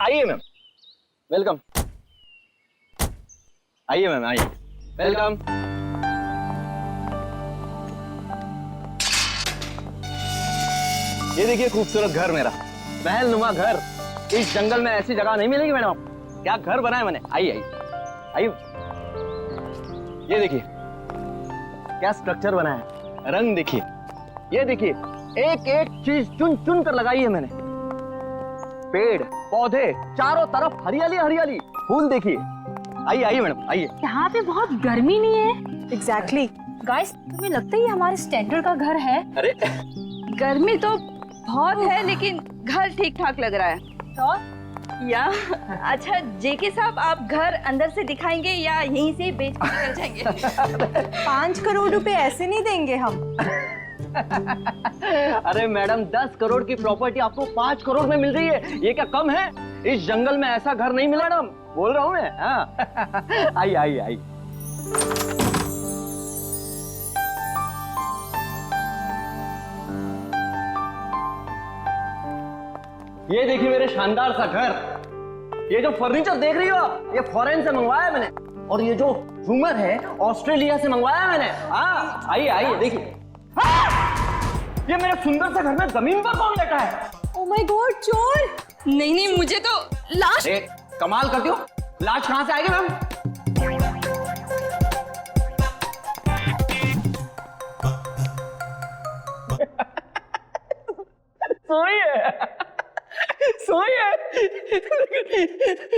आइए ma'am, welcome. आइए ma'am, आइए, वेलकम। ये देखिए खूबसूरत घर मेरा, महल नुमा घर। इस जंगल में ऐसी जगह नहीं मिलेगी मैडम। क्या घर बनाया मैंने। आइए आइए आइए, ये देखिए क्या स्ट्रक्चर बनाया है, रंग देखिए, ये देखिए एक एक चीज चुन चुन कर लगाई है मैंने। पेड़ पौधे चारों तरफ हरियाली हरियाली, फूल देखिए। आइए आइए मैडम, आइए। यहाँ पे बहुत गर्मी नहीं है? एग्जैक्टली। गाइस, तुम्हें लगता है ये हमारे स्टैंडर्ड का घर है? अरे गर्मी तो बहुत है लेकिन घर ठीक ठाक लग रहा है। तो या अच्छा जेके साहब, आप घर अंदर से दिखाएंगे या यहीं से बेच के निकल जाएंगे? 5 करोड़ रुपए ऐसे नहीं देंगे हम। अरे मैडम, 10 करोड़ की प्रॉपर्टी आपको 5 करोड़ में मिल रही है, ये क्या कम है? इस जंगल में ऐसा घर नहीं मिला मैडम, बोल रहा हूँ मैं। हाँ। आइए आइए आइए। ये देखिए मेरे शानदार सा घर। ये जो फर्नीचर देख रही हो आप, ये फॉरेन से मंगवाया मैंने। और ये जो झूमर है ऑस्ट्रेलिया से मंगवाया मैंने। हाँ, आइए आइए देखिए। ये मेरे सुंदर से घर में जमीन पर कौन बैठा है? ओह माय गॉड, चोर! नहीं नहीं, मुझे तो लाश। कमाल करती हो, लाश कहां से आएगी मैम? सोई है, सोई है।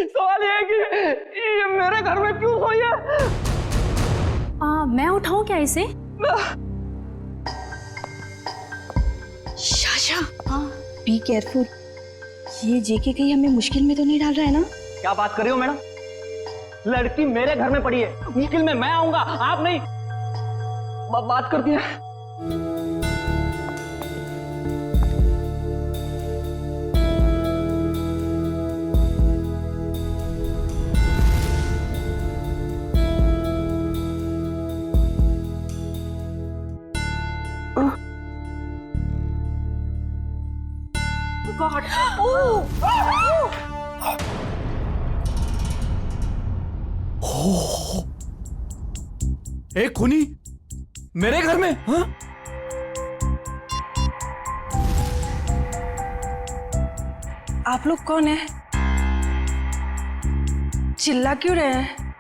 सवाल ये है कि ये मेरे घर में क्यों सोई है? मैं उठाऊं क्या इसे? शाशा, हाँ बी केयरफुल। ये जेके कहीं हमें मुश्किल में तो नहीं डाल रहा है ना? क्या बात कर रही हो मैडम? लड़की मेरे घर में पड़ी है, मुश्किल में मैं आऊंगा, आप नहीं। बात करती है। गॉड! एक खूनी मेरे घर में? हाँ? आप लोग कौन है? चिल्ला क्यों रहे हैं?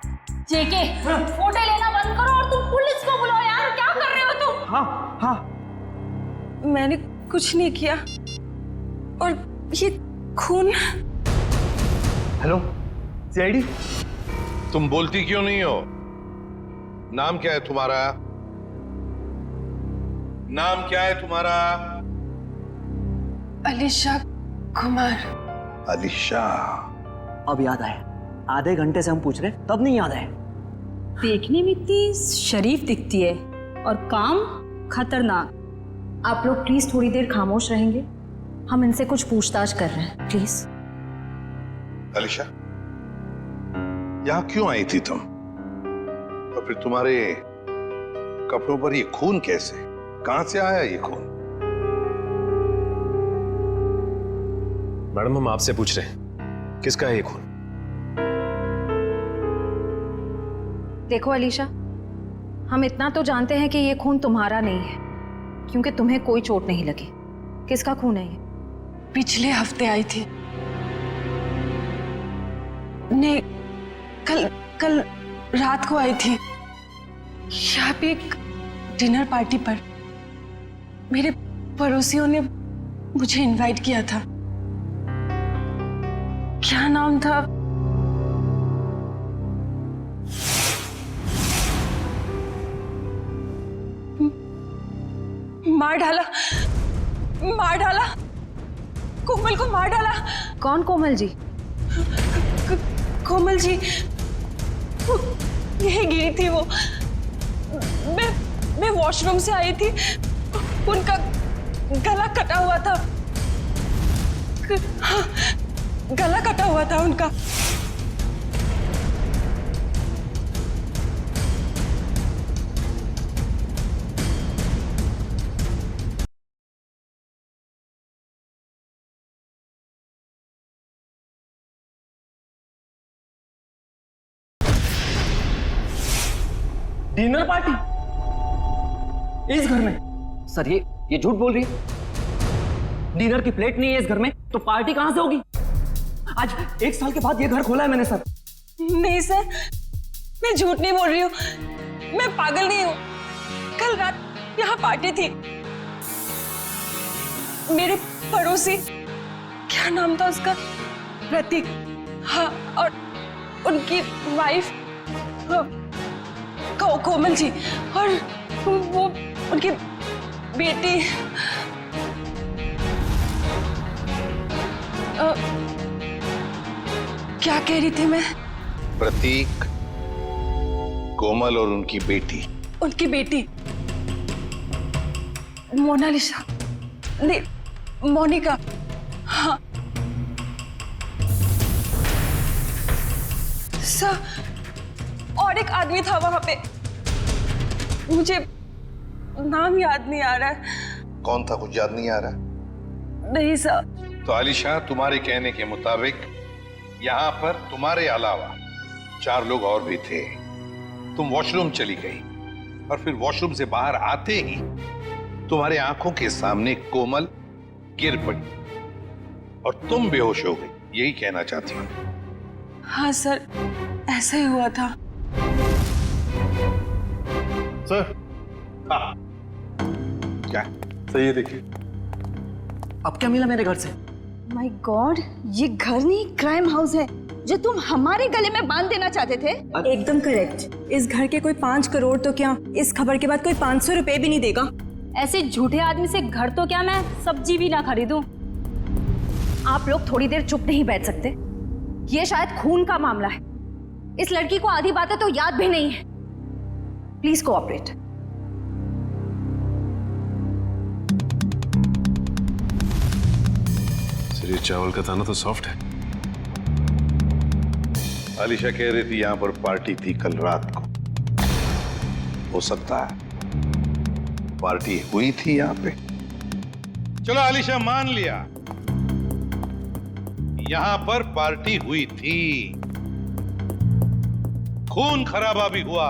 जेके, फोटो लेना बंद करो और तुम पुलिस को बुलाओ यार। क्या कर रहे हो तुम? हाँ हाँ, मैंने कुछ नहीं किया। और ये खून। Hello CID. तुम बोलती क्यों नहीं हो? नाम क्या है तुम्हारा? नाम क्या है तुम्हारा? अलीशा कुमार। अलीशा। अब याद आया, आधे घंटे से हम पूछ रहे तब नहीं याद आया। देखने में इतनी शरीफ दिखती है और काम खतरनाक। आप लोग प्लीज थोड़ी देर खामोश रहेंगे, हम इनसे कुछ पूछताछ कर रहे हैं, प्लीज। अलीशा, यहां क्यों आई थी तुम? और फिर तुम्हारे कपड़ों पर ये खून कैसे? कहां से आया ये खून? मैडम, हम आपसे पूछ रहे हैं, किसका है ये खून? देखो अलीशा, हम इतना तो जानते हैं कि ये खून तुम्हारा नहीं है, क्योंकि तुम्हें कोई चोट नहीं लगी। किसका खून है ये? पिछले हफ्ते आई थी। नहीं, कल रात को आई थी। यहाँ पे एक डिनर पार्टी पर मेरे पड़ोसियों ने मुझे इनवाइट किया था। क्या नाम था? मार डाला, मार डाला, कोमल को मार डाला। कौन कोमल जी? कोमल जी, यही गिरी थी वो। मैं वॉशरूम से आई थी, उनका गला कटा हुआ था। गला कटा हुआ था उनका। डिनर पार्टी इस घर में? सर ये झूठ बोल रही है। डिनर की प्लेट नहीं है इस घर में, तो पार्टी कहां से होगी? आज 1 साल के बाद ये घर खोला है मैंने सर। नहीं सर, मैं झूठ नहीं बोल रही हूँ, मैं पागल नहीं हूँ। कल रात यहाँ पार्टी थी। मेरे पड़ोसी, क्या नाम था उसका, प्रतीक, हाँ, और उनकी वाइफ कोमल जी, और वो उनकी बेटी क्या कह रही थी मैं? प्रतीक, कोमल और उनकी बेटी मोनालिसा, नहीं, मोनिका, हाँ। सर, और एक आदमी था वहां पे, मुझे नाम याद नहीं आ रहा है। कौन था, कुछ याद नहीं आ रहा? नहीं सर। तो आलिशा, तुम्हारे कहने के मुताबिक यहाँ पर तुम्हारे अलावा 4 लोग और भी थे। तुम वॉशरूम चली गई और फिर वॉशरूम से बाहर आते ही तुम्हारे आंखों के सामने कोमल गिर पड़ी और तुम बेहोश हो गई, यही कहना चाहती हूँ? हाँ सर, ऐसा ही हुआ था। सर, हाँ। क्या सही है, देखिए। अब क्या मिला मेरे घर से? माय गॉड, ये घर नहीं क्राइम हाउस है जो तुम हमारे गले में बांध देना चाहते थे। एकदम करेक्ट। इस घर के कोई 5 करोड़ तो क्या, इस खबर के बाद कोई 500 रुपए भी नहीं देगा। ऐसे झूठे आदमी से घर तो क्या मैं सब्जी भी ना खरीदूं। आप लोग थोड़ी देर चुप नहीं बैठ सकते? ये शायद खून का मामला है। इस लड़की को आधी बातें तो याद भी नहीं है। Please cooperate. सर, ये चावल का दाना तो सॉफ्ट है। आलिशा कह रही थी यहाँ पर पार्टी थी कल रात को। हो सकता है पार्टी हुई थी यहाँ पे। चलो आलिशा, मान लिया यहाँ पर पार्टी हुई थी, खून खराबा भी हुआ,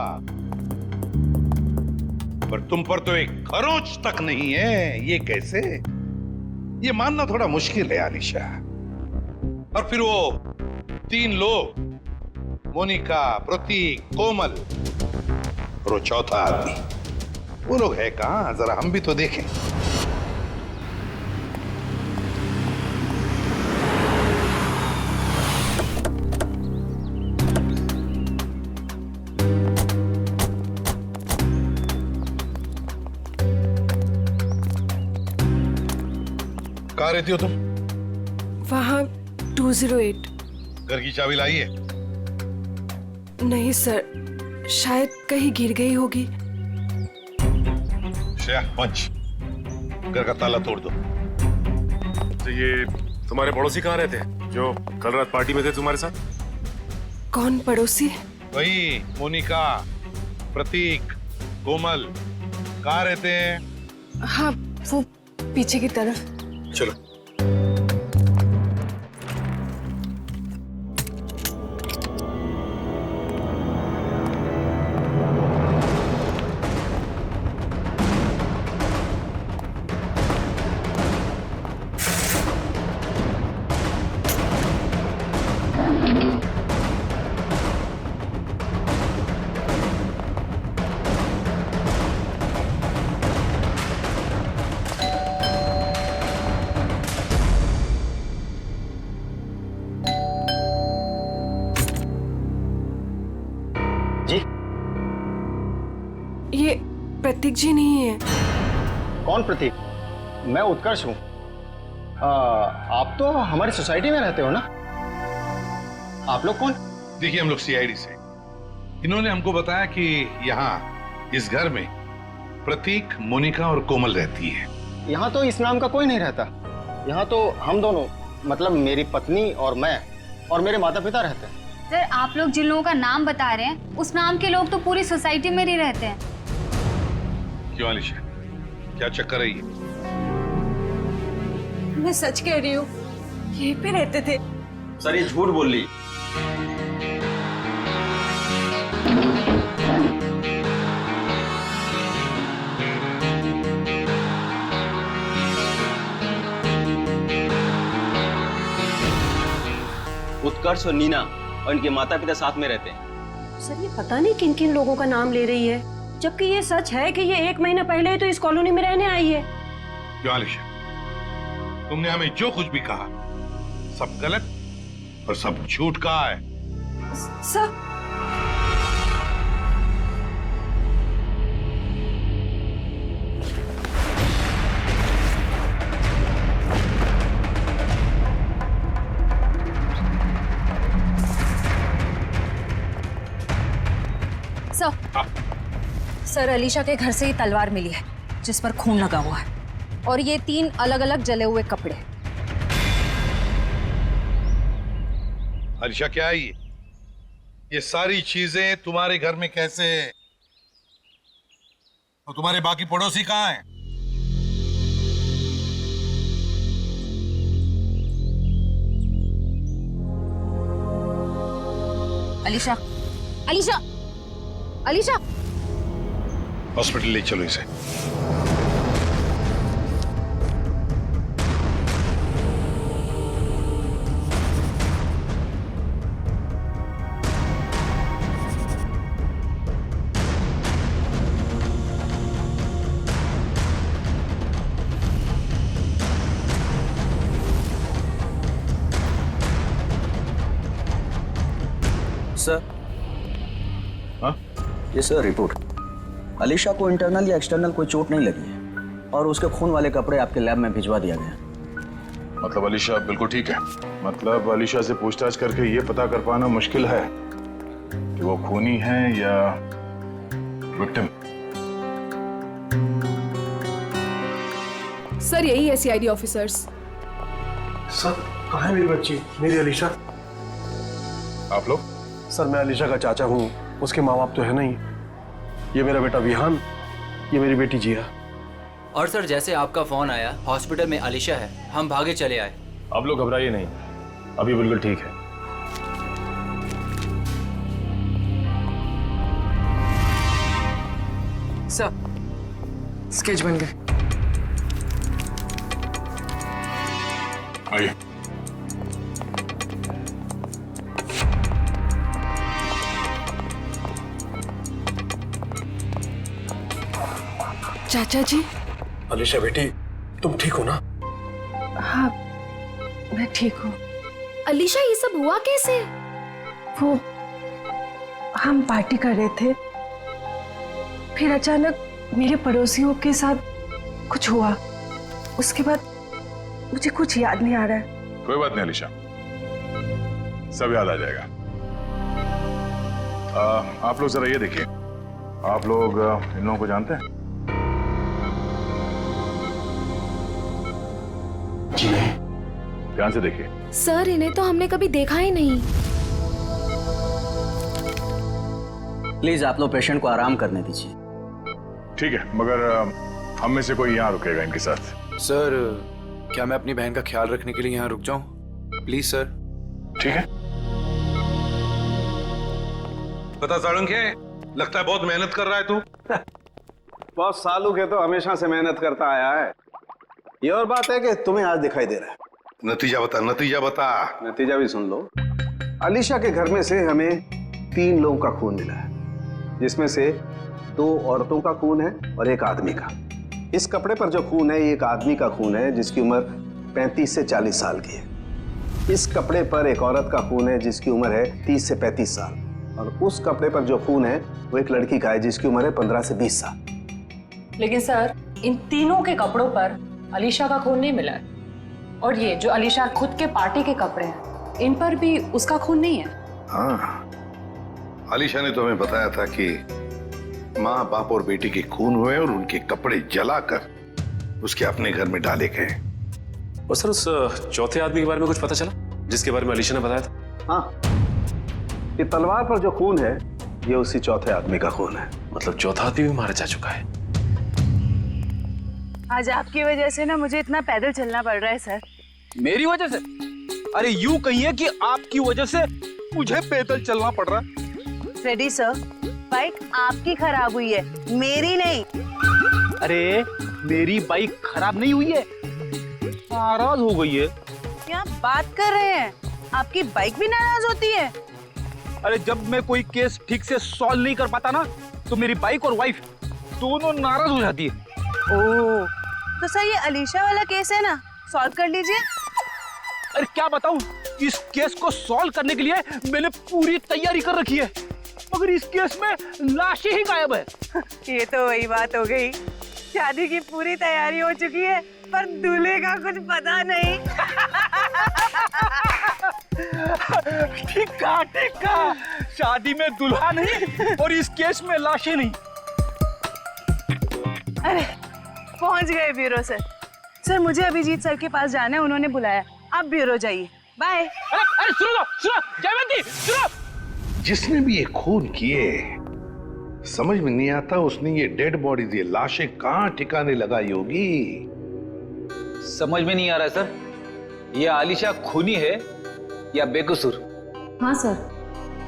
पर तुम पर तो एक खरोंच तक नहीं है। ये कैसे? ये मानना थोड़ा मुश्किल है आलिशा। और फिर वो 3 लोग, मोनिका, प्रतीक, कोमल और वो चौथा आदमी, वो लोग है कहां? जरा हम भी तो देखें। कहाँ रहती हो तुम? वहाँ 208। घर की चाबी लाई है? नहीं सर, शायद कहीं गिर गई होगी। श्रेया, पंच, घर का ताला तोड़ दो। तो ये तुम्हारे पड़ोसी कहाँ रहते हैं जो कल रात पार्टी में थे तुम्हारे साथ? कौन पड़ोसी? वही मोनिका, प्रतीक, कोमल, कहाँ रहते हैं? हाँ, वो पीछे की तरफ। चलो। जी? ये प्रतीक जी नहीं है। कौन प्रतीक? मैं उत्कर्ष हूँ। आप तो हमारी सोसाइटी में रहते हो ना? आप लोग कौन? देखिए, हम लोग सीआईडी से। इन्होंने हमको बताया कि यहाँ इस घर में प्रतीक, मोनिका और कोमल रहती है। यहाँ तो इस नाम का कोई नहीं रहता। यहाँ तो हम दोनों, मतलब मेरी पत्नी और मैं और मेरे माता पिता रहते हैं। सर, आप लोग जिन लोगों का नाम बता रहे हैं उस नाम के लोग तो पूरी सोसाइटी में ही रहते हैं। क्यों आलिशा, क्या चक्कर है ये? मैं सच कह रही हूँ, यहीं पे रहते थे। सर, ये झूठ बोल रही। उत्कर्ष और नीना और इनके माता पिता साथ में रहते हैं। सर ये पता नहीं किन किन लोगों का नाम ले रही है, जबकि ये सच है कि ये 1 महीना पहले ही तो इस कॉलोनी में रहने आई है। क्यों आलिशा, तुमने हमें जो कुछ भी कहा सब गलत और सब झूठ कहा है। सर सर अलीशा के घर से ही तलवार मिली है जिस पर खून लगा हुआ है, और ये 3 अलग अलग जले हुए कपड़े। आलिशा क्या है ये सारी चीजें तुम्हारे घर में कैसे है? तो तुम्हारे बाकी पड़ोसी कहाँ हैं? अलीशा, अलीशा, अलीशा, हॉस्पिटल ले चलो इसे। सर, ये सर रिपोर्ट। अलीशा को इंटरनल या एक्सटर्नल कोई चोट नहीं लगी है और उसके खून वाले कपड़े आपके लैब में भिजवा दिया गया। मतलब अलीशा बिल्कुल ठीक है? मतलब अलीशा से पूछताछ करके ये पता कर पाना मुश्किल है कि वो खूनी है या विक्टिम। सर यही है सीआईडी ऑफिसर्स। सर कहाँ है मेरी बच्ची, मेरी अलीशा? आप लोग? सर मैं अलीशा का चाचा हूँ, उसके माँ बाप तो है नहीं। ये मेरा बेटा विहान, ये मेरी बेटी जिया। और सर जैसे आपका फोन आया हॉस्पिटल में अलीशा है, हम भागे चले आए। आप लोग घबराइए नहीं, अभी बिल्कुल ठीक है। सर स्केच बन गए। आइए। चाचा जी। अलीशा बेटी तुम ठीक हो ना? हाँ मैं ठीक हूँ। अलीशा ये सब हुआ कैसे? वो हम पार्टी कर रहे थे, फिर अचानक मेरे पड़ोसियों के साथ कुछ हुआ, उसके बाद मुझे कुछ याद नहीं आ रहा है। कोई बात नहीं अलीशा, सब याद आ जाएगा। आप लोग जरा ये देखिए, आप लोग इन लोगों को जानते हैं? जी नहीं। ध्यान से देखिए। सर इन्हें तो हमने कभी देखा ही नहीं। प्लीज आप लोग पेशेंट को आराम करने दीजिए। ठीक है, मगर हम में से कोई यहाँ रुकेगा इनके साथ? सर क्या मैं अपनी बहन का ख्याल रखने के लिए यहाँ रुक जाऊं? Please sir. ठीक है। पता साळुंखे, लगता है बहुत मेहनत कर रहा है तू। बहुत सालों के तो हमेशा से मेहनत करता आया है। ये और बात है कि तुम्हें आज दिखाई दे रहा है। नतीजा बता, नतीजा बता। नतीजा भी सुन लो। अलीशा के घर में से हमें 3 लोगों का खून मिला है, जिसमें से 2 औरतों का खून है और 1 आदमी का। इस कपड़े पर जो खून है ये एक आदमी का खून है जिसकी उम्र 35 से 40 साल की है। इस कपड़े पर एक औरत का खून है जिसकी उम्र है 30 से 35 साल, और उस कपड़े पर जो खून है वो एक लड़की का है जिसकी उम्र है 15 से 20 साल। लेकिन सर इन तीनों के कपड़ों पर अलीशा का खून नहीं मिला है, और ये जो अलीशा खुद के पार्टी के कपड़े हैं इन पर भी उसका खून नहीं है। हाँ, अलीशा ने तो हमें बताया था कि माँ बाप और बेटी के खून हुए और उनके कपड़े जलाकर उसके अपने घर में डाले गए। और सर उस चौथे आदमी के बारे में कुछ पता चला जिसके बारे में अलीशा ने बताया था? हाँ, ये तलवार पर जो खून है ये उसी चौथे आदमी का खून है। मतलब चौथा आदमी भी मारा जा चुका है। आज आपकी वजह से ना मुझे इतना पैदल चलना पड़ रहा है सर। मेरी वजह से? अरे यूं कहिए कि आपकी वजह से मुझे पैदल चलना पड़ रहा है। फ्रेडी सर, बाइक आपकी खराब हुई है, मेरी नहीं। अरे मेरी बाइक खराब नहीं हुई है, नाराज हो गई है। क्या बात कर रहे हैं? आपकी बाइक भी नाराज होती है? अरे जब मैं कोई केस ठीक से सॉल्व नहीं कर पाता ना, तो मेरी बाइक और वाइफ दोनों नाराज हो जाती है। ओह, तो सर ये अलीशा वाला केस है ना, सॉल्व कर लीजिए। अरे क्या बताऊं, इस केस को सॉल्व करने के लिए मैंने पूरी तैयारी कर रखी है, मगर इस केस में लाशें ही गायब है। ये तो वही बात हो गई, शादी की पूरी तैयारी हो चुकी है पर दूल्हे का कुछ पता नहीं। ठीक कहा, शादी में दुल्हा नहीं और इस केस में लाशें नहीं। अरे पहुंच गए ब्यूरो सर। सर मुझे अभिजीत सर के पास जाना है, उन्होंने बुलाया। आप ब्यूरो जाइए, बाय। अरे सुनो जयवंती, सुनो। जिसने भी ये खून किए, समझ में नहीं आता उसने ये डेड बॉडीज, ये लाशें कहां ठिकाने लगाई होगी। समझ में नहीं आ रहा सर, ये आलिशा खूनी है या बेकसूर? हाँ सर,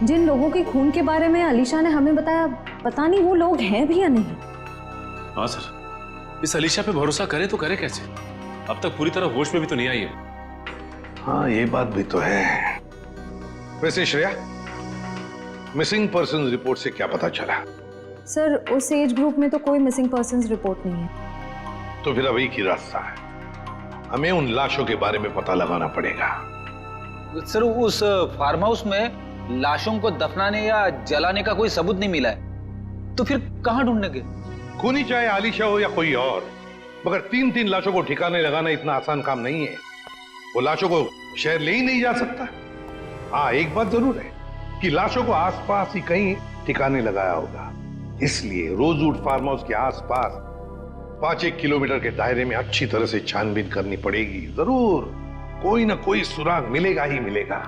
जिन लोगों के खून के बारे में अलीशा ने हमें बताया, पता नहीं वो लोग हैं भी या नहीं। हाँ सर, इस अलीशा पे भरोसा करे तो करे कैसे? अब तक पूरी तरह होश में भी तो नहीं आई है। हाँ ये बात भी तो है। वैसे श्रेया, मिसिंग पर्सन रिपोर्ट से क्या पता चला? सर उस एज ग्रुप में तो कोई मिसिंग पर्संस रिपोर्ट नहीं है। तो फिर अब एक ही रास्ता है, हमें उन लाशों के बारे में पता लगाना पड़ेगा। सर उस फार्म हाउस में लाशों को दफनाने या जलाने का कोई सबूत नहीं मिला है, तो फिर कहां ढूंढने के? खूनी चाहे आलिशा हो या कोई और, मगर 3-3 लाशों को ठिकाने लगाना इतना आसान काम नहीं है। वो लाशों को शहर ले ही नहीं जा सकता। हाँ एक बात जरूर है कि लाशों को आसपास ही कहीं ठिकाने लगाया होगा, इसलिए रोजवुड फार्म हाउस के आसपास 5-1 किलोमीटर के दायरे में अच्छी तरह से छानबीन करनी पड़ेगी। जरूर कोई ना कोई सुराग मिलेगा ही मिलेगा।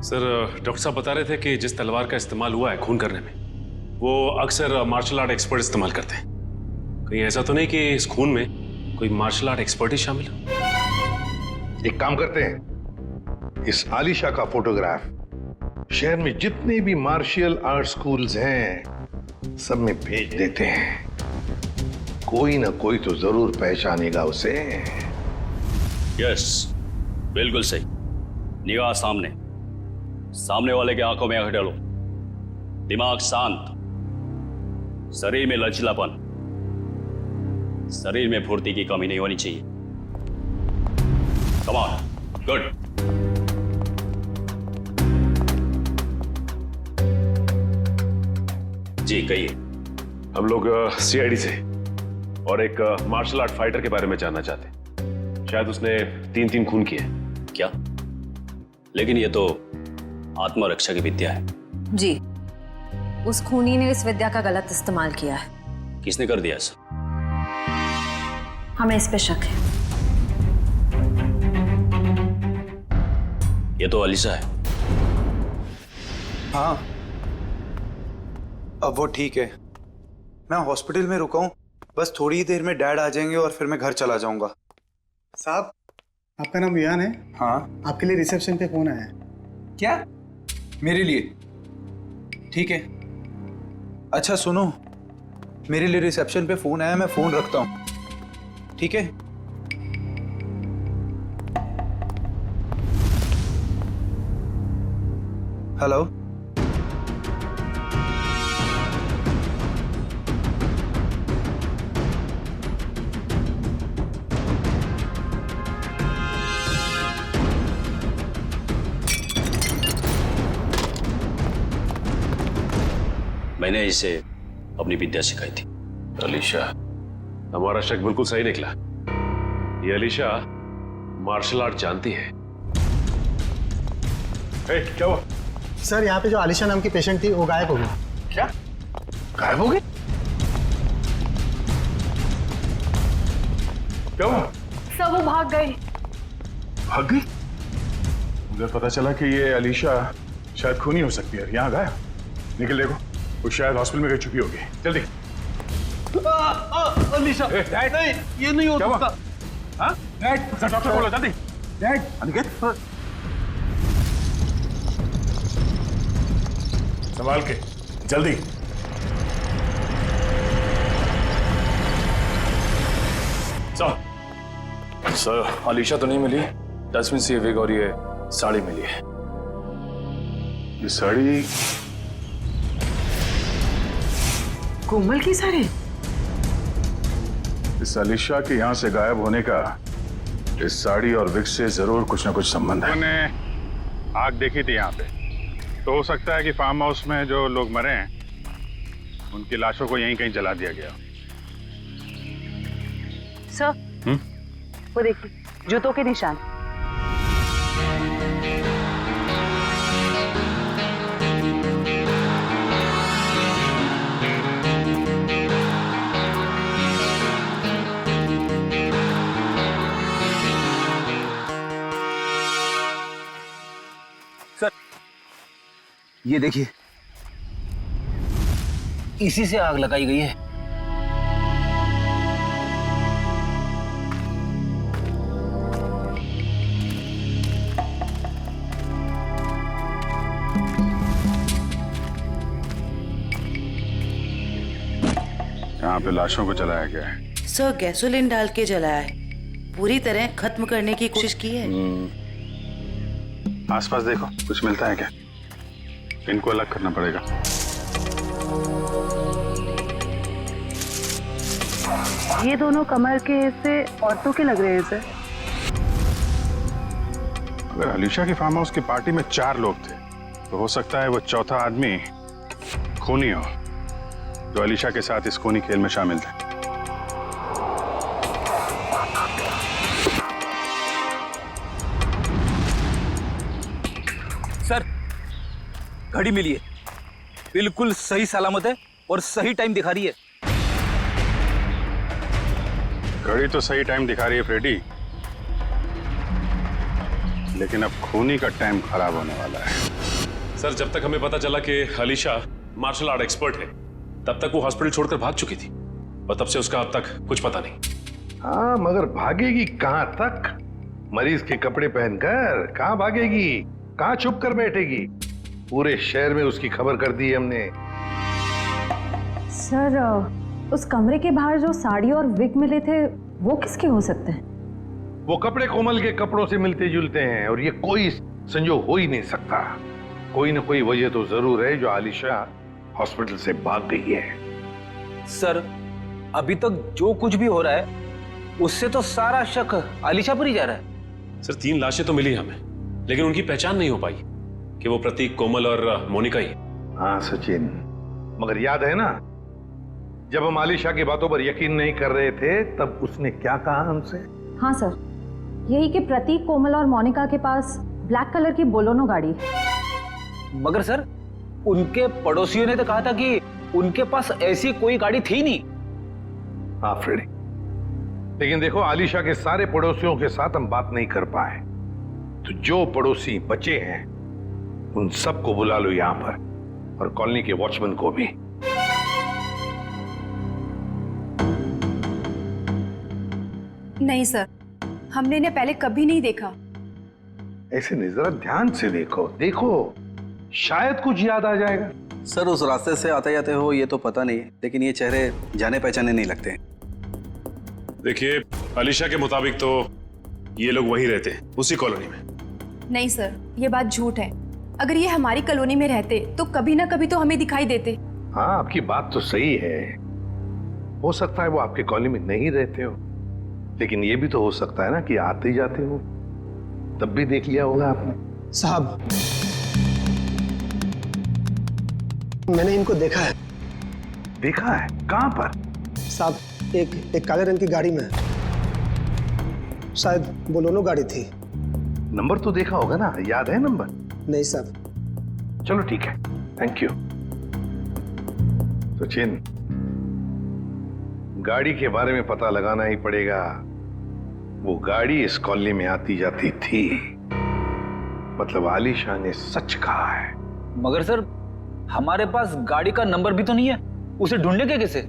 सर डॉक्टर साहब बता रहे थे कि जिस तलवार का इस्तेमाल हुआ है खून करने में, वो अक्सर मार्शल आर्ट एक्सपर्ट इस्तेमाल करते हैं। कहीं ऐसा तो नहीं कि इस खून में कोई मार्शल आर्ट एक्सपर्ट ही शामिल है? एक काम करते हैं, इस आलिशा का फोटोग्राफ शहर में जितने भी मार्शल आर्ट स्कूल्स हैं सब में भेज देते हैं। कोई ना कोई तो जरूर पहचानेगा उसे। यस, बिल्कुल सही। निगाह सामने, सामने वाले के आंखों में आंख डालो, दिमाग शांत, शरीर में लचीलापन, शरीर में फुर्ती की कमी नहीं होनी चाहिए। Come on, good. जी कहिए। हम लोग सीआईडी से और एक मार्शल आर्ट फाइटर के बारे में जानना चाहते हैं। शायद उसने 3 खून किए। क्या? लेकिन ये तो आत्मरक्षा की विद्या है। जी, उस खूनी ने इस विद्या का गलत इस्तेमाल किया है। किसने कर दिया ऐसा? हमें इस पे शक है। ये तो अलीशा है। हाँ, अब वो ठीक है। मैं हॉस्पिटल में रुका हूँ, बस थोड़ी ही देर में डैड आ जाएंगे और फिर मैं घर चला जाऊंगा। साहब, आपका नाम विहान है? हाँ। आपके लिए रिसेप्शन पे फोन आया है। क्या? मेरे लिए? ठीक है। अच्छा सुनो, मेरे लिए रिसेप्शन पे फोन आया, मैं फोन रखता हूँ, ठीक है? हेलो, मैंने इसे अपनी विद्या सिखाई थी। अलीशा, हमारा शक बिल्कुल सही निकला। ये अलीशा मार्शल आर्ट जानती है। क्या हुआ? सर यहाँ पे जो आलिशा नाम की पेशेंट थी वो गायब हो गई। क्या? गायब हो गई? क्या हुआ? सब वो भाग गई। भाग गई? मुझे पता चला कि ये अलीशा शायद खूनी हो सकती है। यहाँ गायब। निकल देखो, वो शायद हॉस्पिटल में गई चुकी होगी। जल्दी। अलीशा, डैड नहीं, ये नहीं हो सकता। हाँ? डैड, डॉक्टर बोलो जल्दी। डैड, अनिकेत, संभाल के, जल्दी। सर, अलीशा तो नहीं मिली। 10 मिनट से विग और ये साड़ी मिली है। ये साड़ी कोमल की साड़ी? इस अलीशा के यहां से गायब होने का इस साड़ी और विग से जरूर कुछ ना कुछ संबंध है। उन्होंने आग देखी थी यहाँ पे, तो हो सकता है कि फार्म हाउस में जो लोग मरे हैं उनकी लाशों को यहीं कहीं जला दिया गया। सर, वो देखिए जूतों के निशान। सर, ये देखिए, इसी से आग लगाई गई है। यहाँ पे लाशों को जलाया गया है। सर, गैसोलीन डाल के जलाया है, पूरी तरह खत्म करने की कोशिश की है। आसपास देखो, कुछ मिलता है क्या? इनको अलग करना पड़ेगा। ये दोनों कमर के हिस्से औरतों के लग रहे हैं सर। अगर अलीशा की फार्म हाउस की पार्टी में 4 लोग थे, तो हो सकता है वो चौथा आदमी खूनी हो, जो अलीशा के साथ इस खूनी खेल में शामिल थे। सर, घड़ी मिली है, बिल्कुल सही सलामत है और सही टाइम दिखा रही है। घड़ी तो सही टाइम दिखा रही है फ्रेडी, लेकिन अब खूनी का टाइम खराब होने वाला है। सर, जब तक हमें पता चला कि अलीशा मार्शल आर्ट एक्सपर्ट है, तब तक वो हॉस्पिटल छोड़कर भाग चुकी थी और तब से उसका अब तक कुछ पता नहीं। हाँ, मगर भागेगी कहां तक? मरीज के कपड़े पहनकर कहां भागेगी? कहां छुप कर बैठेगी? पूरे शहर में उसकी खबर कर दी है हमने। सर, उस कमरे के बाहर जो साड़ी और विग मिले थे वो किसके हो सकते हैं? वो कपड़े कोमल के कपड़ों से मिलते जुलते हैं और ये कोई संजोग हो ही नहीं सकता। कोई ना कोई वजह तो जरूर है जो आलिशा हॉस्पिटल से भाग गई है। सर, अभी तक जो कुछ भी हो रहा है उससे तो सारा शक आलिशा पर ही जा रहा है। सर, 3 लाशें तो मिली हमें, लेकिन उनकी पहचान नहीं हो पाई कि वो प्रतीक, कोमल और मोनिका ही। हाँ सचिन, मगर याद है ना, जब हम आलिशा की बातों पर यकीन नहीं कर रहे थे तब उसने क्या कहा हमसे? हाँ सर, यही कि प्रतीक, कोमल और मोनिका के पास ब्लैक कलर की बोलोनो गाड़ी है। मगर सर, उनके पड़ोसियों ने तो कहा था कि उनके पास ऐसी कोई गाड़ी थी नहीं। हाँ फ्रेडी, लेकिन देखो, आलिशा के सारे पड़ोसियों के साथ हम बात नहीं कर पाए, तो जो पड़ोसी बचे हैं उन सबको बुला लो यहां पर, और कॉलोनी के वॉचमैन को भी। नहीं सर, हमने इन्हें पहले कभी नहीं देखा। ऐसे नहीं, जरा ध्यान से देखो, देखो शायद कुछ याद आ जाएगा। सर, उस रास्ते से आते जाते हो ये तो पता नहीं, लेकिन ये चेहरे जाने पहचाने नहीं लगते। देखिए, अलीशा के मुताबिक तो ये लोग वहीं रहते हैं, उसी कॉलोनी में। नहीं सर, ये बात झूठ है। अगर ये हमारी कॉलोनी में रहते तो कभी ना कभी तो हमें दिखाई देते। हाँ, आपकी बात तो सही है, हो सकता है वो आपके कॉलोनी में नहीं रहते हो, लेकिन ये भी तो हो सकता है ना कि आते जाते हो, तब भी देख लिया होगा आपने। साहब, मैंने इनको देखा है। देखा है? कहां पर? साहब, एक काले रंग की गाड़ी में, शायद बोलोनो गाड़ी थी। नंबर तो देखा होगा ना, याद है नंबर? नहीं साहब। चलो ठीक है, थैंक यू। सचिन, गाड़ी के बारे में पता लगाना ही पड़ेगा। वो गाड़ी इस कॉलोनी में आती जाती थी, मतलब आलिशा ने सच कहा है। मगर सर, हमारे पास गाड़ी का नंबर भी तो नहीं है, उसे ढूंढने कैसे?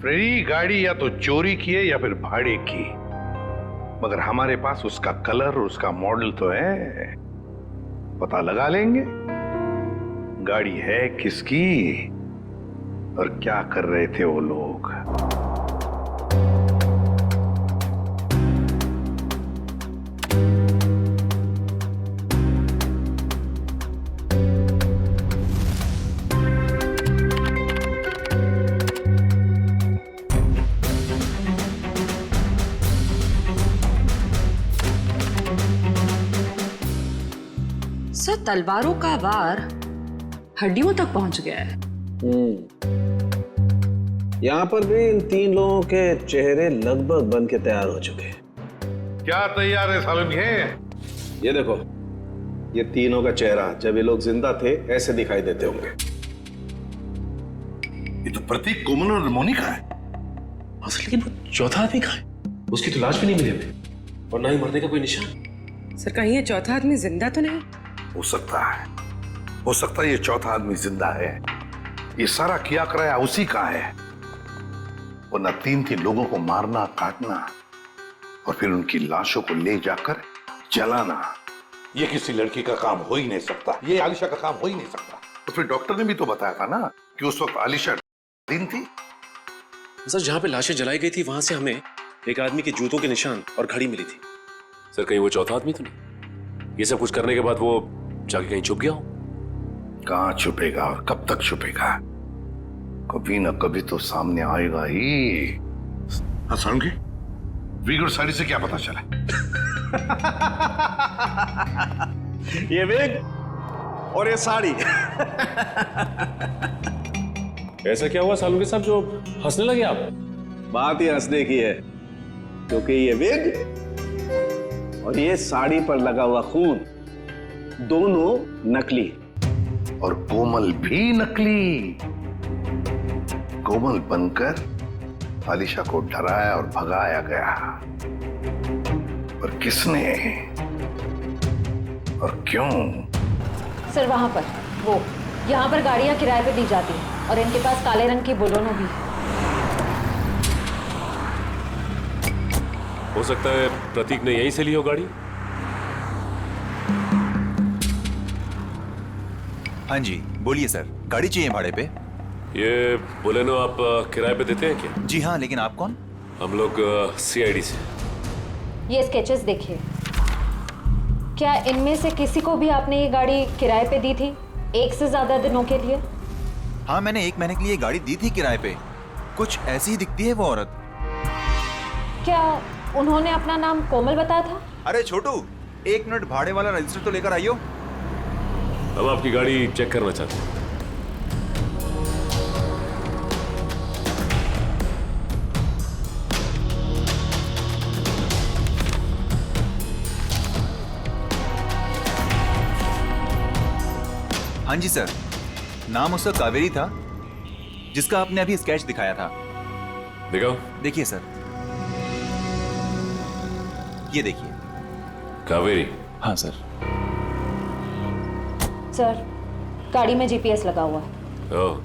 फ्रेडी, गाड़ी या तो चोरी की है या फिर भाड़े की, मगर हमारे पास उसका कलर और उसका मॉडल तो है, पता लगा लेंगे गाड़ी है किसकी और क्या कर रहे थे वो लोग। तलवारों का वार हड्डियों तक पहुंच गया है। यहाँ पर भी इन 3 लोगों के चेहरे लगभग बन के तैयार हो चुके हैं। क्या तैयार है सालन के? ये देखो, ये तीनों का चेहरा जब ये लोग जिंदा थे ऐसे दिखाई देते होंगे। ये तो प्रतीक, कोमल और मोनिका है। लेकिन वो चौथा आदमी कहाँ है? उसकी तो लाश भी नहीं मिली हमें, और ना ही मरने का कोई निशान। सर कहीं ये चौथा आदमी जिंदा तो नहीं? हो सकता है ये चौथा आदमी जिंदा है। ये सारा किया कराया उसी का है। वरना 3 लोगों को मारना, काटना और फिर उनकी लाशों को ले जाकर जलाना, ये किसी लड़की का काम हो ही नहीं सकता। ये आलिशा का काम हो ही नहीं सकता। तो फिर डॉक्टर ने भी तो बताया था ना कि उस वक्त आलिशा दिन थी। सर जहां पे लाशें जलाई गई थी वहां से हमें एक आदमी के जूतों के निशान और घड़ी मिली थी। सर कहीं वो चौथा आदमी तो नहीं? ये सब कुछ करने के बाद वो जाके कहीं छुप गया हो? कहां छुपेगा और कब तक छुपेगा? कभी ना कभी तो सामने आएगा ही। हसन की विग और साड़ी से क्या पता चला? ये विग और ये साड़ी। ऐसा क्या हुआ सालू के साहब जो हंसने लगे आप? बात ही हंसने की है, क्योंकि ये विग और ये साड़ी पर लगा हुआ खून दोनों नकली, और कोमल भी नकली। कोमल बनकर आलिशा को डराया और भगाया गया। और किसने और क्यों? सर वहां पर वो यहाँ पर गाड़ियां किराए पे दी जाती हैं और इनके पास काले रंग की बोलोनो भी। हो सकता है प्रतीक ने यहीं से ली हो गाड़ी। हाँ जी बोलिए सर, गाड़ी चाहिए भाड़े पे? ये बोलेनो आप किराए पे देते हैं क्या? जी हाँ, लेकिन आप कौन? हम लोग CID से। ये स्केचेस देखिए, क्या इनमें से किसी को भी आपने ये गाड़ी किराए पे दी थी 1 से ज्यादा दिनों के लिए? हाँ, मैंने 1 महीने के लिए गाड़ी दी थी किराए पे। कुछ ऐसी ही दिखती है वो औरत। क्या उन्होंने अपना नाम कोमल बताया था? अरे छोटू, 1 मिनट भाड़े वाला रजिस्टर तो लेकर आइयो। हम आपकी गाड़ी चेक करना चाहते हैं। हाँ जी सर, नाम उसका कावेरी था, जिसका आपने अभी स्केच दिखाया था। दिखाओ। देखिए सर, ये देखिए। कावेरी? हाँ सर। सर गाड़ी में GPS लगा हुआ है। ओह,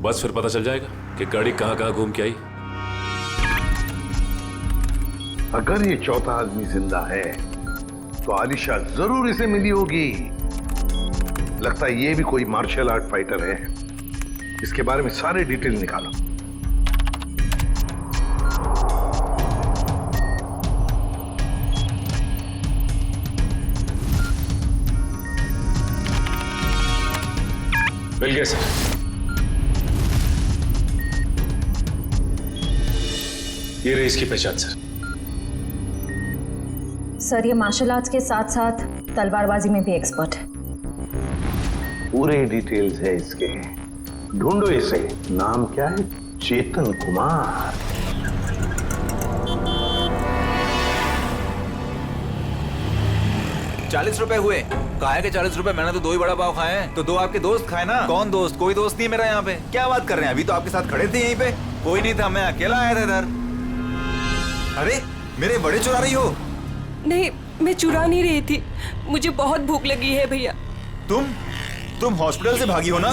बस फिर पता चल जाएगा कि गाड़ी कहाँ कहाँ घूम के आई। अगर ये चौथा आदमी जिंदा है तो आलिशा जरूर इसे मिली होगी। लगता है ये भी कोई मार्शल आर्ट फाइटर है। इसके बारे में सारे डिटेल निकालो। मिल गया सर। ये रही इसकी पहचान सर। सर ये मार्शल आर्ट्स के साथ साथ तलवारबाजी में भी एक्सपर्ट है। पूरे डिटेल्स है इसके। ढूंढो इसे। नाम क्या है? चेतन कुमार। ₹40 हुए। काहे के 40 रुपए? मैंने तो 2 ही बड़ा पाव खाए हैं। तो 2 आपके दोस्त खाए ना। कौन दोस्त? कोई दोस्त नहीं मेरा यहाँ पे। क्या बात कर रहे हैं? अभी तो आपके साथ खड़े थे यहीं पे। कोई नहीं था, मैं अकेला आया था इधर। अरे मेरे बड़े चुरा रही हो? नहीं, मैं चुरा नहीं रही थी, मुझे बहुत भूख लगी है भैया। तुम हॉस्पिटल से भागी हो ना?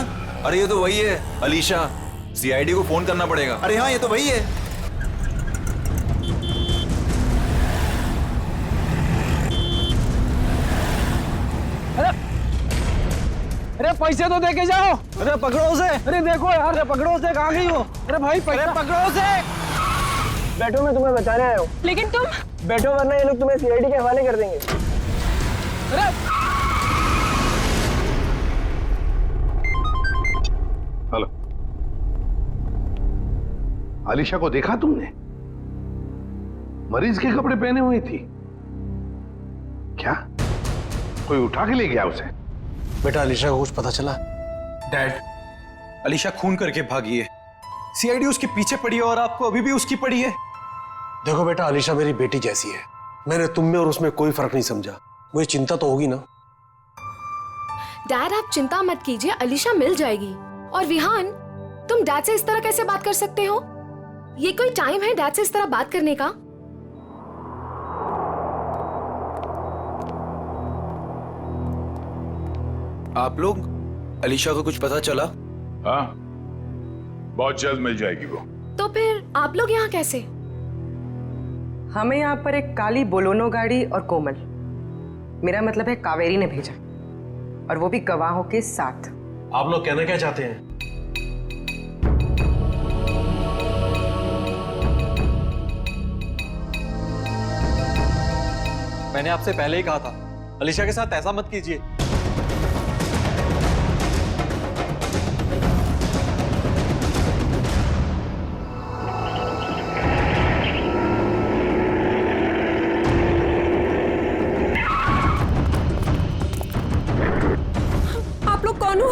अरे ये तो वही है अलीशा। CID को फोन करना पड़ेगा। अरे हाँ, ये तो वही है। अरे पैसे तो दे के जाओ। अरे पकड़ो उसे। अरे देखो यार, अरे पकड़ो उसे। कहाँ गई हो? अरे भाई पैसे पकड़ो उसे। बैठो, मैं तुम्हें बचाने आया हूँ। लेकिन तुम बैठो, वरना ये लोग तुम्हें CID के हवाले कर देंगे। अरे हेलो, आलिशा को देखा तुमने? मरीज के कपड़े पहने हुई थी। क्या कोई उठा के ले गया उसे? बेटा अलीशा को कुछ पता चला? डैड, अलीशा खून करके भागी है। सीआईडी उसके पीछे पड़ी है और आपको अभी भी उसकी पड़ी है। देखो बेटा, अलीशा मेरी बेटी जैसी है। मैंने तुम में और उसमें कोई फर्क नहीं समझा। मुझे चिंता तो होगी ना। डैड आप चिंता मत कीजिए, अलीशा मिल जाएगी। और विहान, तुम डैड से इस तरह कैसे बात कर सकते हो? ये कोई टाइम है डैड से इस तरह बात करने का? आप लोग, अलीशा को कुछ पता चला? हाँ, बहुत जल्द मिल जाएगी वो। तो फिर आप लोग यहाँ कैसे? हमें यहाँ पर एक काली बोलोनो गाड़ी और कोमल, मेरा मतलब है कावेरी ने भेजा, और वो भी गवाहों के साथ। आप लोग कहना क्या चाहते हैं? मैंने आपसे पहले ही कहा था, अलीशा के साथ ऐसा मत कीजिए। आप लोग कौन हो?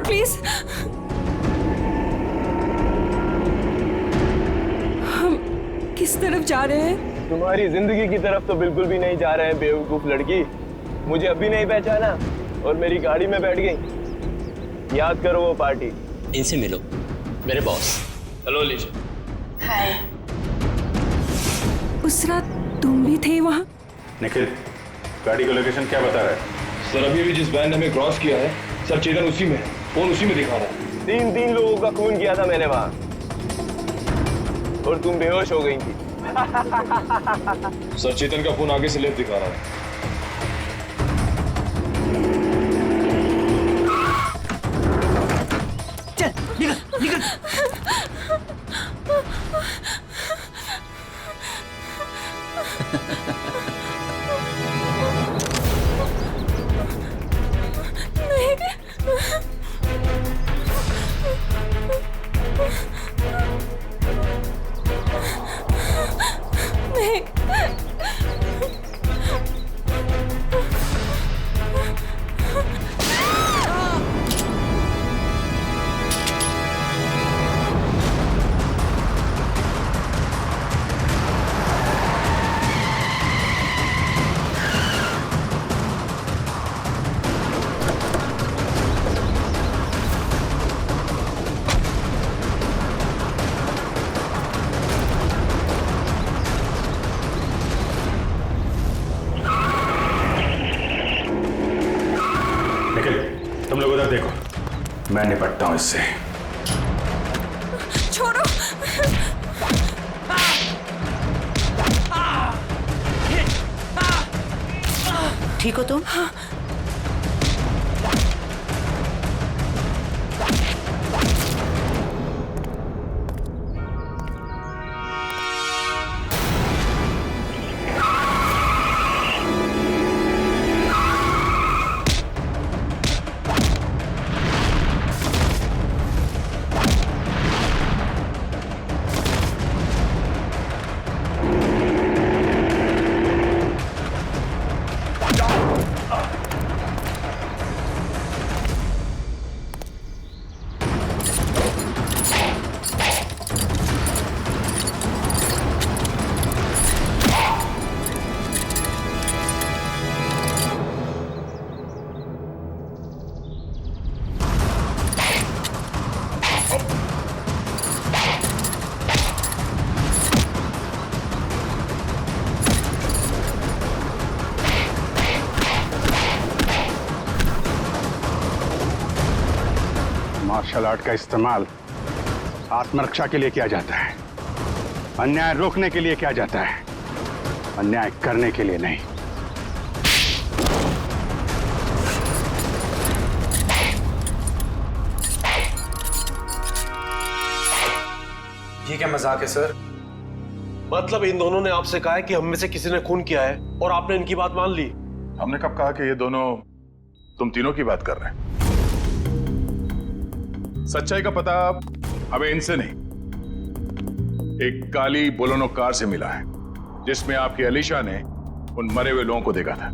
प्लीज, हम किस तरफ जा रहे हैं? तुम्हारी जिंदगी की तरफ तो बिल्कुल भी नहीं जा रहे हैं बेवकूफ लड़की। मुझे अभी नहीं पहचाना और मेरी गाड़ी में बैठ गई। याद करो वो पार्टी। इनसे मिलो, मेरे बॉस। हेलो अलीशा। हाय। उस रात तुम भी थे वहाँ? निखिल, गाड़ी का लोकेशन क्या बता रहा है? सर अभी भी जिस बैंड हमें क्रॉस किया है सर, चेतन उसी में है, फोन उसी में दिखा रहा है। तीन लोगों का खून किया था मैंने वहाँ, और तुम बेहोश हो गई थी। सर चेतन का फोन आगे से लेफ्ट दिखा रहा है। चल निकल निकल। तुम लोग उधर देखो, मैं निपटता हूं इससे। छोड़ो। ठीक हो तुम? मार्शल आर्ट का इस्तेमाल आत्मरक्षा के लिए किया जाता है, अन्याय रोकने के लिए किया जाता है, अन्याय करने के लिए नहीं। ये क्या मजाक है सर? मतलब इन दोनों ने आपसे कहा है कि हम में से किसी ने खून किया है और आपने इनकी बात मान ली? हमने कब कहा कि ये दोनों तुम तीनों की बात कर रहे हैं? सच्चाई का पता हमें इनसे नहीं, एक काली बोलोनो कार से मिला है जिसमें आपकी अलीशा ने उन मरे हुए लोगों को देखा था,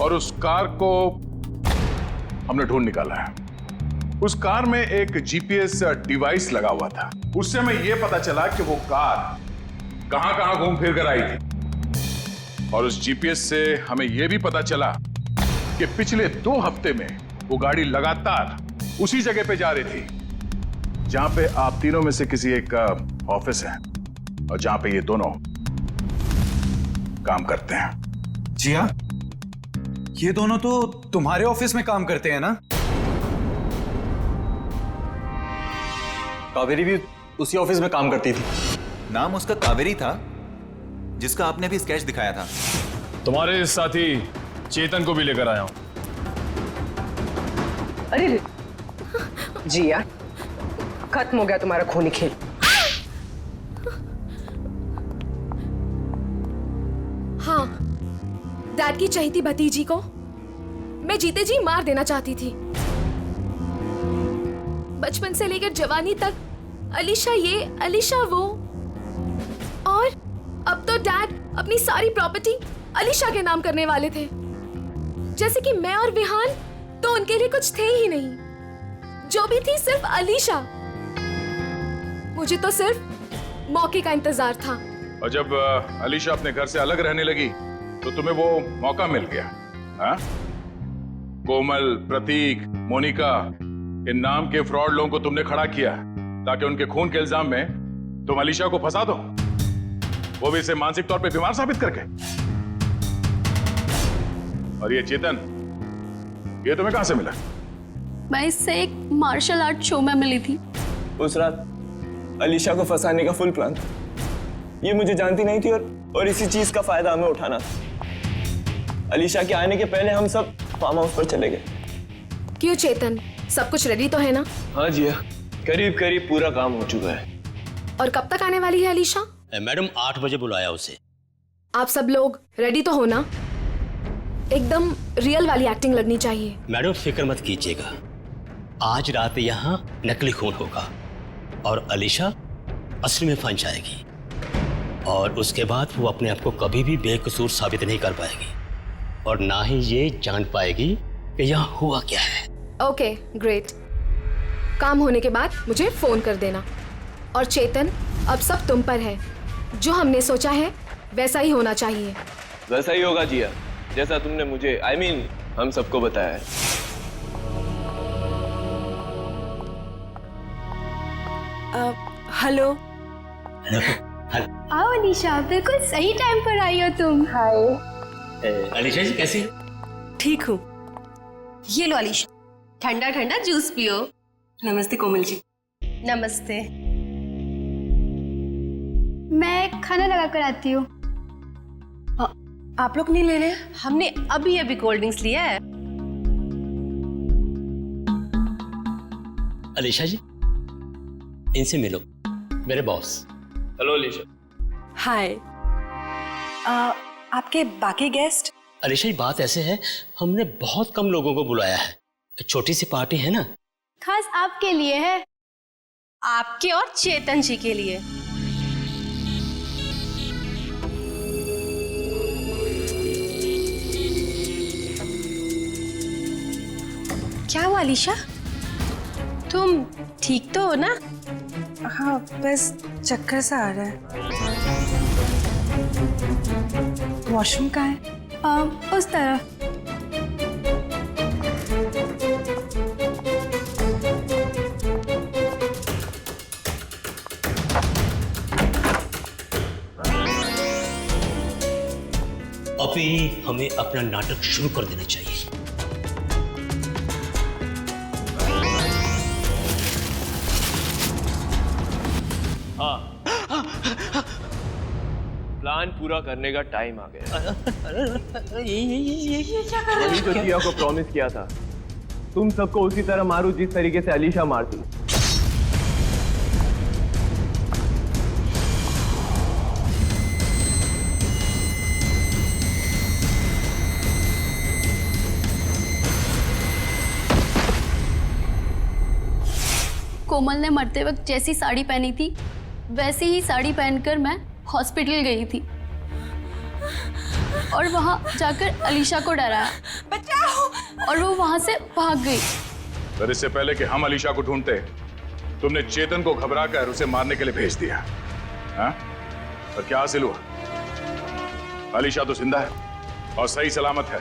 और उस कार को हमने ढूंढ निकाला है। उस कार में एक जीपीएस डिवाइस लगा हुआ था। उससे हमें यह पता चला कि वो कार कहां कहां घूम फिर कर आई थी, और उस जीपीएस से हमें यह भी पता चला कि पिछले 2 हफ्ते में वो गाड़ी लगातार उसी जगह पे जा रही थी जहां पे आप तीनों में से किसी एक का ऑफिस है और जहां पे ये दोनों काम करते हैं। जी हाँ, ये दोनों तो तुम्हारे ऑफिस में काम करते हैं ना? कावेरी भी उसी ऑफिस में काम करती थी। नाम उसका कावेरी था, जिसका आपने भी स्केच दिखाया था। तुम्हारे साथी चेतन को भी लेकर आया हूं। अरे जिया, खत्म हो गया तुम्हारा खूनी खेल। हाँ, डैड की चहेती भतीजी को मैं जीते जी मार देना चाहती थी। बचपन से लेकर जवानी तक अलीशा ये, अलीशा वो, और अब तो डैड अपनी सारी प्रॉपर्टी अलीशा के नाम करने वाले थे। जैसे कि मैं और विहान तो उनके लिए कुछ थे ही नहीं, जो भी थी सिर्फ अलीशा। मुझे तो सिर्फ मौके का इंतजार था। और जब अलीशा अपने घर से अलग रहने लगी तो तुम्हें वो मौका मिल गया। हाँ? कोमल, प्रतीक, मोनिका, इन नाम के फ्रॉड लोगों को तुमने खड़ा किया ताकि उनके खून के इल्जाम में तुम अलीशा को फंसा दो, वो भी इसे मानसिक तौर पे बीमार साबित करके। और ये चेतन, ये तुम्हें कहां से मिला? मैं इससे एक मार्शल आर्ट शो में मिली थी। उस रात अलीशा को फंसाने का फुल प्लान था। ये मुझे जानती नहीं थी और इसी चीज का फायदा हमें उठाना था। अलीशा के आने के पहले हम सब फार्म हाउस पर चले गए। क्यों चेतन, सब कुछ रेडी तो है ना? हाँ जिया, करीब करीब पूरा काम हो चुका है। और कब तक आने वाली है अलीशा? मैडम 8 बजे बुलाया उसे। आप सब लोग रेडी तो हो ना? एकदम रियल वाली एक्टिंग लगनी चाहिए। मैडम फिक्र मत कीजिएगा, आज रात यहाँ नकली खून होगा और अलीशा असली में फंस जाएगी, और उसके बाद वो अपने आप को कभी भी बेकसूर साबित नहीं कर पाएगी और ना ही ये जान पाएगी कि यहाँ हुआ क्या है। Okay, great. काम होने के बाद मुझे फोन कर देना। और चेतन, अब सब तुम पर है। जो हमने सोचा है वैसा ही होना चाहिए। वैसा ही होगा जिया, जैसा तुमने मुझे हम सबको बताया है। हेलो। आओ अलीशा, बिल्कुल सही टाइम पर आई हो तुम। हाय अलीशा जी कैसी? ठीक हूँ। ये लो अलीशा, ठंडा ठंडा जूस पियो। नमस्ते कोमल जी। नमस्ते। मैं खाना लगा कर आती हूँ। आप लोग नहीं ले रहे? हमने अभी अभी कोल्ड ड्रिंक्स लिया है। अलीशा जी, इनसे मिलो, मेरे बॉस। हेलो अलीशा। हाय। आपके बाकी गेस्ट? अलीशा जी, बात ऐसे है, हमने बहुत कम लोगों को बुलाया है, छोटी सी पार्टी है ना। खास आपके लिए है, आपके और चेतन जी के लिए। क्या हुआ अलीशा, तुम ठीक तो हो ना? हाँ, बस चक्कर सा आ रहा है। वॉशरूम कहाँ है? उस तरफ। अभी हमें अपना नाटक शुरू कर देना चाहिए। हाँ, प्लान पूरा करने का टाइम आ गया। वही तो जिया को प्रॉमिस किया था, तुम सबको उसी तरह मारूं जिस तरीके से अलीशा मारती। कोमल ने मरते वक्त जैसी साड़ी पहनी थी वैसी ही साड़ी पहनकर मैं हॉस्पिटल गई थी और वहां जाकर अलीशा को डराया। बचाओ! और वो वहां से भाग गई। पर इससे पहले कि हम अलीशा को ढूंढते, तुमने चेतन को घबराकर उसे मारने के लिए भेज दिया। हाँ? और क्या हासिल हुआ? अलीशा तो जिंदा है और सही सलामत है,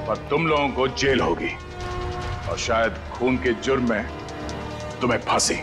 पर तुम लोगों को जेल होगी और शायद खून के जुर्म में तुम्हें फांसी।